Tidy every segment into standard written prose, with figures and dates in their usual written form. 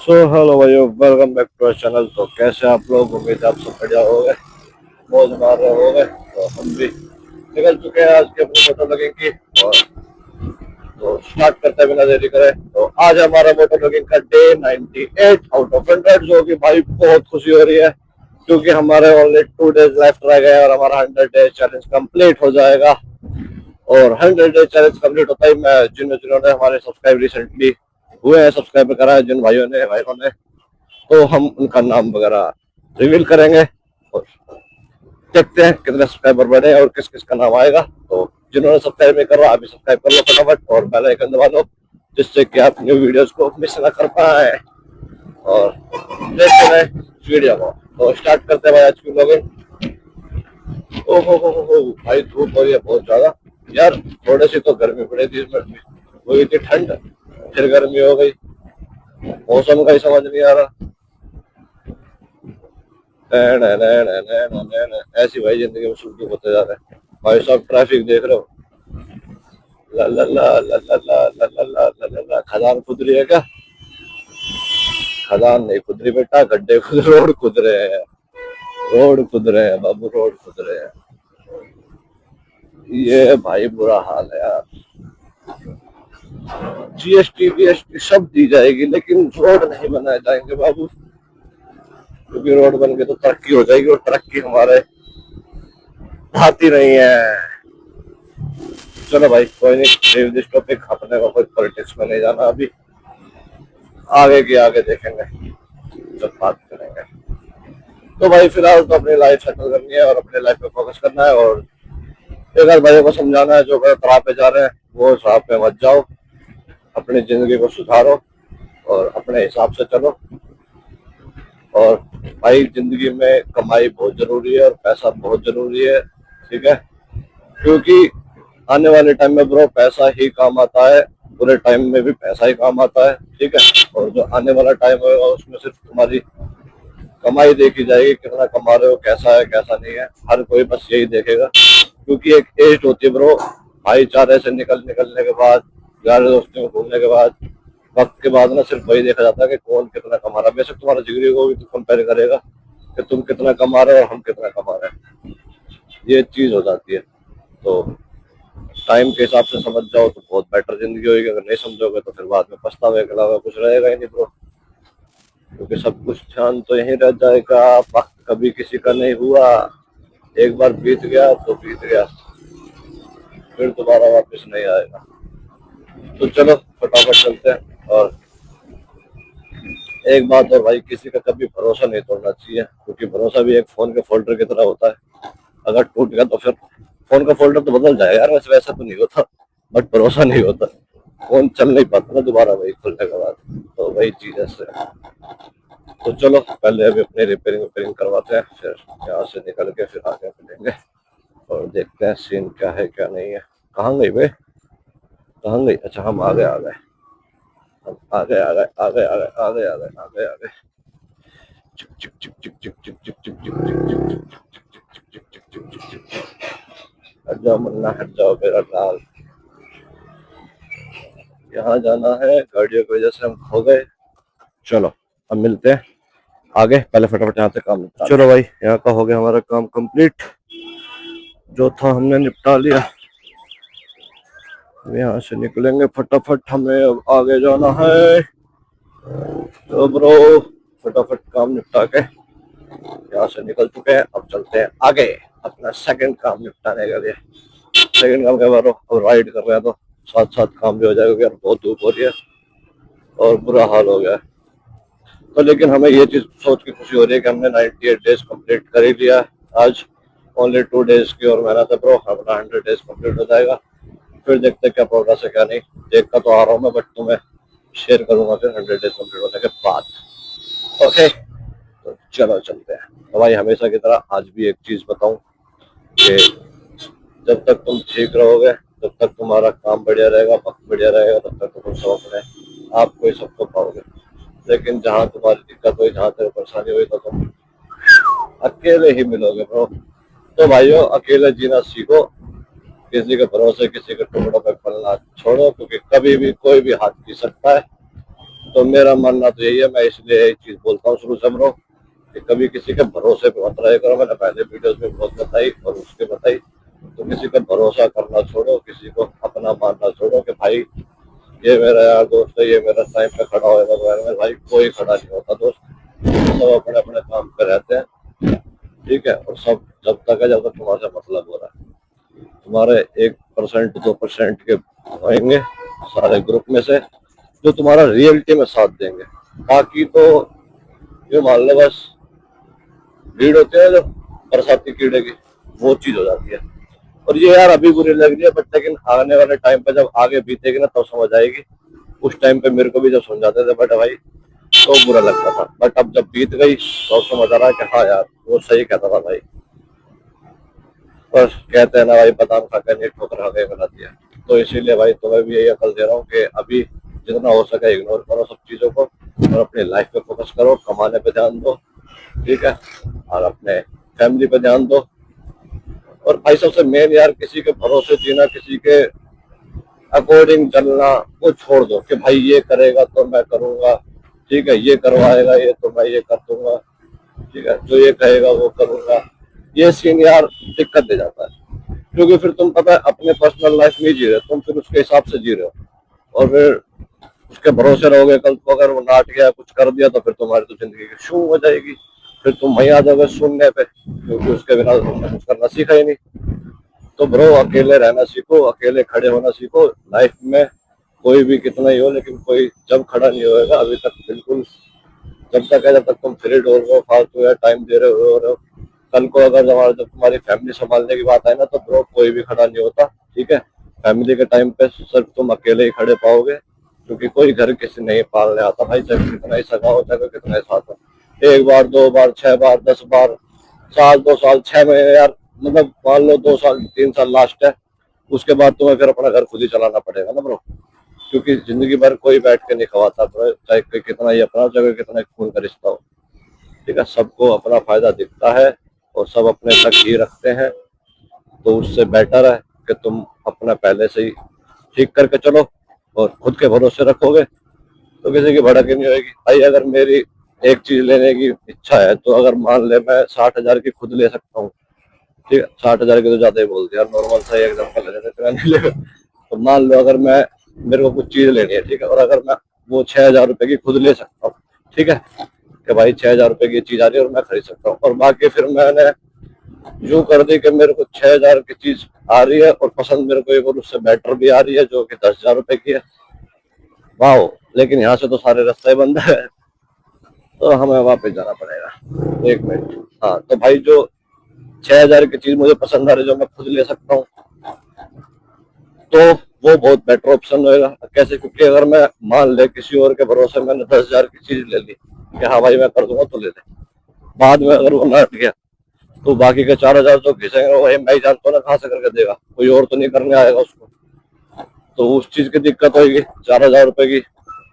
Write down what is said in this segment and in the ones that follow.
सो hello भाइयों, welcome back to our channel. तो कैसे आप लोग? उम्मीद है आप सब बढ़िया हो गए, मौज मार रहे हो गए। तो हम भी निकल चुके हैं आज की अपनी फोटो लगिंग की। और तो स्टार्ट करते हैं बिना देरी करे। तो आज हमारा फोटो लगिंग का डे 98 आउट ऑफ 100, जो कि भाई बहुत खुशी हो रही है क्योंकि हमारे ओनली 2 डेज लेफ्ट रह गए और हमारा 100 डे चैलेंज कंप्लीट हो जाएगा। और 100 डे चैलेंज कंप्लीट होता ही मैं जिन्होंने हमारे सब्सक्राइब रिसेंटली हुए हैं, सब्सक्राइब करा है जिन भाइयों ने भाइयों ने, तो हम उनका नाम वगैरह रिवील करेंगे और देखते हैं कितने सब्सक्राइबर बढ़े और किस किस का नाम आएगा। तो जिन्होंने सब्सक्राइब नहीं कर रहा अभी सब्सक्राइब कर लो फटाफट और बेल आइकन दबा लो, जिससे कि आप न्यू वीडियोस को मिस ना कर पाए। और देखते हैं वीडियो को। तो स्टार्ट करते हैं भाई आज की ब्लॉगिंग। हो भाई, धूप हो रही है बहुत ज्यादा यार। थोड़ी सी तो गर्मी पड़ी थी इसमें, हुई थी ठंड, फिर गर्मी हो गई। मौसम का ही समझ नहीं आ रहा। ऐसी भाई जिंदगी में सुख दुख होते जा रहे हैं। भाई साहब ट्रैफिक देख रहे हो? ला ला ला ला ला ला ला ला ला ला ला ला। खदान खुद रही है क्या? खदान नहीं खुद रही बेटा, गड्ढे खुद, रोड खुद रहे हैं। रोड खुद रहे हैं बाबू, रोड खुद रहे हैं। ये भाई बुरा हाल है यार। जीएसटी बीएसटी सब दी जाएगी लेकिन रोड नहीं बनाए जाएंगे बाबू, क्योंकि रोड बन के तो तरक्की हो जाएगी और तरक्की हमारे हाथ ही नहीं है। चलो भाई कोई नहीं, लीव दिस टॉपिक। अपने को कोई पॉलिटिक्स में नहीं जाना अभी, आगे की आगे देखेंगे जब बात करेंगे। तो भाई फिलहाल तो अपनी लाइफ सेटल करनी है और अपने लाइफ पे फोकस करना है। और एक आध भाइयों को समझाना है जो गलत राह पे जा रहे हैं वो उस राह पे मत जाओ, अपनी जिंदगी को सुधारो और अपने हिसाब से चलो। और भाई जिंदगी में कमाई बहुत जरूरी है और पैसा बहुत जरूरी है, ठीक है? क्योंकि आने वाले टाइम में ब्रो पैसा ही काम आता है, बुरे टाइम में भी पैसा ही काम आता है, ठीक है? और जो आने वाला टाइम होगा उसमें सिर्फ तुम्हारी कमाई देखी जाएगी, कितना कमा रहे हो, कैसा है कैसा नहीं है, हर कोई बस यही देखेगा। क्योंकि एक एज होती है ब्रो, भाईचारे से निकलने के बाद, यार दोस्तों में घूमने के बाद, वक्त के बाद ना सिर्फ वही देखा जाता है कि कौन कितना कमा रहा है। बेशक तुम्हारा जिगरी को भी तो कंपेयर करेगा कि तुम कितना कमा रहे हो और हम कितना कमा रहे हैं, ये चीज हो जाती है। तो टाइम के हिसाब से समझ जाओ तो बहुत बेटर जिंदगी होगी। अगर नहीं समझोगे तो फिर बाद में पछतावे के अलावा कुछ रहेगा ही नहीं ब्रो, क्योंकि सब कुछ ध्यान तो यहीं रह जाएगा। वक्त कभी किसी का नहीं हुआ, एक बार बीत गया तो बीत गया, फिर दोबारा वापस नहीं आएगा। तो चलो फटाफट चलते हैं। और एक बात और भाई, किसी का कभी भरोसा नहीं तोड़ना चाहिए, क्योंकि भरोसा भी एक फोन के फोल्डर की तरह होता है। अगर टूट गया तो फिर फोन का फोल्डर तो बदल जाएगा यार, वैसे वैसा तो नहीं होता, बट भरोसा नहीं होता। फोन चल नहीं पाता ना दोबारा वही खुलने के बाद, तो वही चीज है। तो चलो पहले अभी अपनी रिपेयरिंग करवाते हैं, फिर यहाँ से निकल के फिर आगे मिलेंगे और देखते हैं सीन क्या है क्या नहीं है। कहाँ गई बे, कहाँ गई? अच्छा हम आ गए आ गए, हम आ गए आ गए आ गए आ गए आ गए आ गए आ गए आ गए। चिक चिक चिक चिक चिक चिक चिक चिक चिक चिक। हट जाओ मुन्ना, हट जाओ मेरा लाल। यहाँ जाना है, गाड़ियों की वजह से हम खो गए। चलो अब मिलते हैं आगे, पहले फटाफट यहाँ से काम निपटा। चलो भाई यहाँ का हो गया हमारा काम कंप्लीट, जो था हमने निपटा लिया। यहाँ से निकलेंगे फटाफट, हमें अब आगे जाना है। तो ब्रो फटाफट काम निपटा के यहाँ से निकल चुके हैं, अब चलते हैं आगे अपना सेकंड काम निपटाने के लिए। सेकंड काम के बाद अब राइड कर रहे हैं तो साथ साथ काम भी हो जाएगा, यार बहुत धूप हो रही है और बुरा हाल हो गया है। तो लेकिन हमें ये चीज सोच के खुशी हो रही है कि हमने 98 डेज कंप्लीट कर ही लिया आज। ओनली 2 डेज की और मेहनत है ब्रो, अपना 100 डेज कंप्लीट हो जाएगा। फिर देखते क्या प्रोग्रेस है क्या नहीं, देखता तो आ रहा हूँ मैं, बट तुम्हें शेयर करूंगा फिर 100 डेज कंप्लीट होने के बाद। ओके तो चलो चलते हैं। तो भाई हमेशा की तरह आज भी एक चीज बताऊं कि जब तक तुम ठीक रहोगे, जब तक तुम्हारा काम बढ़िया रहेगा, वक्त बढ़िया रहेगा, तब तक तुम सब अपने आपको ही सबको पाओगे। लेकिन जहाँ तुम्हारी दिक्कत हुई, जहाँ तेरी परेशानी हुई, तो तुम अकेले ही मिलोगे ब्रो। तो भाइयों अकेले जीना सीखो, किसी के भरोसे किसी के टुकड़ों पे पलना छोड़ो, क्योंकि कभी भी कोई भी हाथ पी सकता है। तो मेरा मानना तो यही है, मैं इसलिए एक चीज बोलता हूँ शुरू से ब्रो कि कभी किसी के भरोसे पे मत रहा करो। मैंने पहले वीडियोस में बहुत बताई और उसके बताई, तो किसी का भरोसा करना छोड़ो, किसी को अपना मानना छोड़ो कि भाई ये मेरा यार दोस्त है, ये मेरा टाइम पे खड़ा होगा बगैर में। भाई कोई खड़ा नहीं होता दोस्त, सब अपने अपने काम पे रहते हैं, ठीक है। और सब जब तक है जब तक तुम्हारे मतलब हो रहा है, तुम्हारे 1% 2% के होंगे सारे ग्रुप में से जो तुम्हारा रियलिटी में साथ देंगे। बाकी तो ये मान लो बस भीड़ होती है जो बरसाती कीड़े की, वो चीज हो जाती है। और ये यार अभी बुरी लग रही है बट लेकिन आने वाले टाइम पे जब आगे बीतेगी ना तब समझ आएगी। उस टाइम पे मेरे को भी जब समझाते थे बट भाई तो बुरा लगता था, बट अब जब बीत गई तो समझ आ रहा है कि हाँ यार वो सही कहता था भाई। बस कहते हैं ना भाई, बादाम खा कर ठोकर खा के बना दिया। तो इसीलिए भाई तुम्हें भी यही अकल दे रहा हूँ कि अभी जितना हो सके इग्नोर करो सब चीजों को और अपनी लाइफ पे फोकस करो, कमाने पे ध्यान दो, ठीक है, और अपने फैमिली पे ध्यान दो। और भाई सबसे मेन यार किसी के भरोसे जीना, किसी के अकॉर्डिंग चलना वो छोड़ दो कि भाई ये करेगा तो मैं करूंगा, ठीक है, ये करवाएगा ये तो मैं ये कर दूंगा, ठीक है, जो ये कहेगा वो करूंगा। ये सीन यार दिक्कत दे जाता है, क्योंकि फिर तुम पता है अपने पर्सनल लाइफ नहीं जी रहे, तुम फिर उसके हिसाब से जी रहे हो और फिर उसके भरोसे रहोगे। कल को अगर वो नाट गया कुछ कर दिया तो फिर तुम्हारी तो जिंदगी की शू हो जाएगी, फिर तुम वहीं आ जाओगे सुनने पे, क्योंकि उसके बिना तुमने कुछ करना सीखा ही नहीं। तो ब्रो अकेले रहना सीखो, अकेले खड़े होना सीखो लाइफ में। कोई भी कितना ही हो लेकिन कोई जब खड़ा नहीं होएगा अभी तक बिल्कुल, जब तक है जब तक तुम फ्री डोल रहे हो, फालतू है टाइम दे रहे हो। कल को अगर जब तुम्हारी फैमिली संभालने की बात है ना तो ब्रो कोई भी खड़ा नहीं होता, ठीक है। फैमिली के टाइम पे सिर्फ तुम अकेले ही खड़े पाओगे, क्योंकि कोई घर किसी नहीं पालने आता भाई, चाहे कितना ही सगा हो चाहे कितना ही साथ हो। एक बार 2 बार 6 बार 10 बार, साल 2 साल 6 महीने यार, मतलब मान लो 2 साल 3 साल लास्ट है, उसके बाद तुम्हें फिर अपना घर खुद ही चलाना पड़ेगा ना ब्रो। क्योंकि जिंदगी भर कोई बैठ के नहीं खवाता ब्रो, चाहे कोई कितना ही अपना चाहे कितना ही खून का रिश्ता हो, ठीक है। सबको अपना फायदा दिखता है और सब अपने तक ही रखते हैं। तो उससे बेटर है कि तुम अपना पहले से ही ठीक करके चलो और खुद के भरोसे रखोगे तो किसी की भड़क ही नहीं होगी। भाई अगर मेरी एक चीज लेने की इच्छा है तो अगर मान ले मैं 60,000 की खुद ले सकता हूँ, ठीक है, 60,000 की तो ज्यादा ही बोल दिया, नॉर्मल सा एग्जाम्पल ले तो मान लो अगर मैं, मेरे को कुछ चीज लेनी है, ठीक है, और अगर मैं वो 6,000 रुपए की खुद ले सकता हूँ, ठीक है, कि भाई 6,000 रुपए की चीज आ रही है और मैं खरीद सकता हूँ, और बाकी फिर मैंने यूं कर दी कि मेरे को 6,000 की चीज आ रही है और पसंद मेरे को एक और उससे बेटर भी आ रही है जो कि 10,000 रुपए की है, वाह, लेकिन यहाँ से तो सारे रास्ते बंद है, तो हमें वापस जाना पड़ेगा। 1 मिनट, हाँ, तो भाई जो 6,000 की चीज मुझे पसंद आ रही है जो मैं खुद ले सकता हूँ, तो वो बहुत बेटर ऑप्शन होगा। कैसे? क्योंकि अगर मैं मान ले किसी और के भरोसे मैंने 10,000 की चीज ले ली कि हाँ भाई मैं कर दूंगा तो ले ले, बाद में अगर वो लौट गया तो बाकी के 4,000 जो घिसेंगे वो मैं ही जानता हूँ ना कहाँ से करके देगा, कोई और तो नहीं करने आएगा उसको। तो उस चीज की दिक्कत होगी 4,000 रुपए की,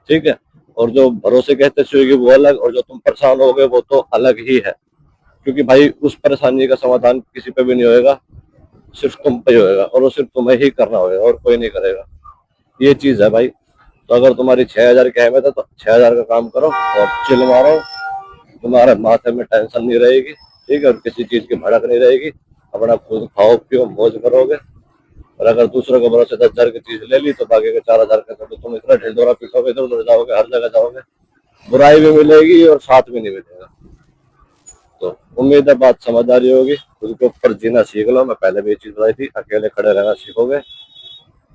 ठीक है। और जो भरोसे कहते होगी वो अलग, और जो तुम परेशान होगे वो तो अलग ही है, क्योंकि भाई उस परेशानी का समाधान किसी पे भी नहीं होएगा, सिर्फ तुम पे ही होएगा और वो सिर्फ तुम्हें ही करना होगा और कोई नहीं करेगा। ये चीज है भाई। तो अगर तुम्हारी 6,000 की अहमियत है तो 6,000 का काम करो और चिल मारो, तुम्हारे माथे में टेंशन नहीं रहेगी, ठीक है, और किसी चीज की भड़क नहीं रहेगी, अपना खुद खाओ पियो मौज करोगे। और अगर दूसरों के भरोसे 10,000 की चीज ले ली तो बाकी के 4,000 के तो तुम इतना ढिंडोरा पीटोगे, इधर उधर जाओगे, हर जगह जाओगे, बुराई भी मिलेगी और साथ भी नहीं मिलेगा। तो उम्मीद है बात समझ आ रही होगी, खुद के ऊपर जीना सीख लो। मैं पहले भी ये चीज बताई थी, अकेले खड़े रहना सीखोगे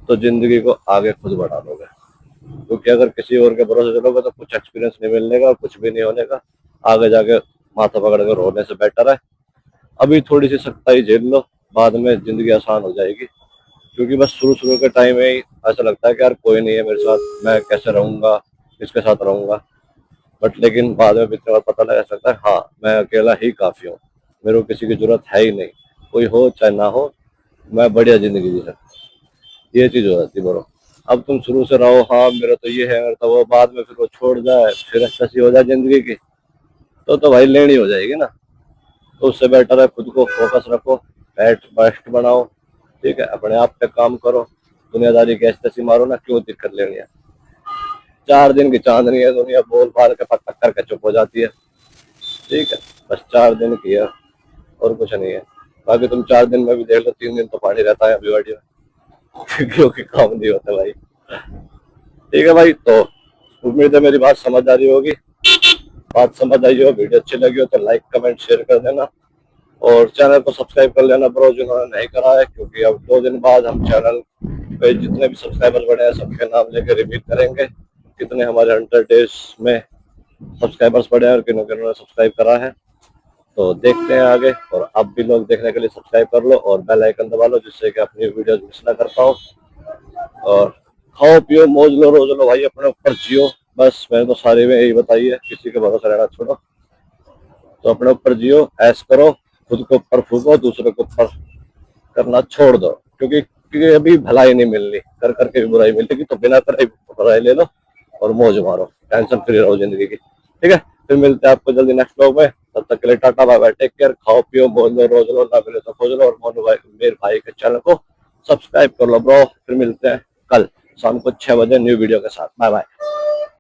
तो जिंदगी को आगे खुद बढ़ा लोगे, क्योंकि अगर किसी और के भरोसे चलोगे तो कुछ एक्सपीरियंस नहीं मिलने का और कुछ भी नहीं होने का, आगे जाके माथा पकड़ कर रोने से बेटर है अभी थोड़ी सी सख्ताई झेल लो, बाद में जिंदगी आसान हो जाएगी। क्योंकि बस शुरू शुरू के टाइम में ही ऐसा लगता है कि यार कोई नहीं है मेरे साथ, मैं कैसे रहूंगा, किसके साथ रहूंगा, बट लेकिन बाद में बीतने बाद पता लगा सकता है हाँ मैं अकेला ही काफी हूँ, मेरे को किसी की जरूरत है ही नहीं, कोई हो चाहे ना हो मैं बढ़िया जिंदगी जी सकता। ये चीज हो जाती बरो। अब तुम शुरू से रहो हाँ मेरा तो ये है मेरा तो वो, बाद में फिर वो छोड़ जाए फिर अच्छा सी हो जाए जिंदगी की, तो भाई लेनी हो जाएगी ना। तो उससे बेटर है खुद को फोकस रखो, बेस्ट बनाओ, ठीक है, अपने आप पे काम करो, दुनियादारी की ऐसी मारो ना, क्यों दिक्कत लेनी है। 4 दिन की चांदनी है, दुनिया बोल बाल के पक पक करके चुप हो जाती है। ठीक है, बस 4 दिन की है और कुछ नहीं है। बाकी तुम 4 दिन में भी देख लो, 3 दिन तो पानी रहता है अभी वाड़ी में क्योंकि काम नहीं होता भाई। ठीक है भाई, तो उम्मीद है मेरी बात समझ आ रही होगी। बात समझ आई हो, वीडियो अच्छी लगी हो तो लाइक कमेंट शेयर कर देना और चैनल को सब्सक्राइब कर लेना ब्रो जिन्होंने नहीं करा है, क्योंकि अब 2 दिन बाद हम चैनल पे जितने भी सब्सक्राइबर बढ़े हैं सबके नाम लेके रिवील करेंगे, कितने हमारे 100 डेज में सब्सक्राइबर्स बढ़े हैं और किन्होंने किन्होंने सब्सक्राइब करा है। तो देखते हैं आगे, और आप भी लोग देखने के लिए सब्सक्राइब कर लो और बेल आइकन दबा लो, जिससे कि अपनी वीडियोस मिस ना कर पाओ। और खाओ पियो मौज लो रोज लो भाई, अपने ऊपर जियो। बस मैंने तो सारे में यही बताई है, किसी के भरोसा रहना छोड़ो। तो अपने ऊपर जियो, ऐश करो, खुद के ऊपर फूको, दूसरे के ऊपर करना छोड़ दो, क्योंकि अभी भलाई नहीं मिलनी, कर करके भी बुराई मिलेगी। तो बिना करे बुराई ले लो और मौज मारो, टेंशन फ्री रहो जिंदगी की। ठीक है, फिर मिलते हैं आपको जल्दी नेक्स्ट व्लॉग में। तब तक के लिए tata bye bye, take care, खाओ पियो मौज लो रोज लो, ना मिले तो खोज लो, और मोनू भाई मेरे भाई के चैनल को सब्सक्राइब कर लो ब्रो। फिर मिलते हैं कल शाम को 6 बजे न्यू वीडियो के साथ। Bye bye.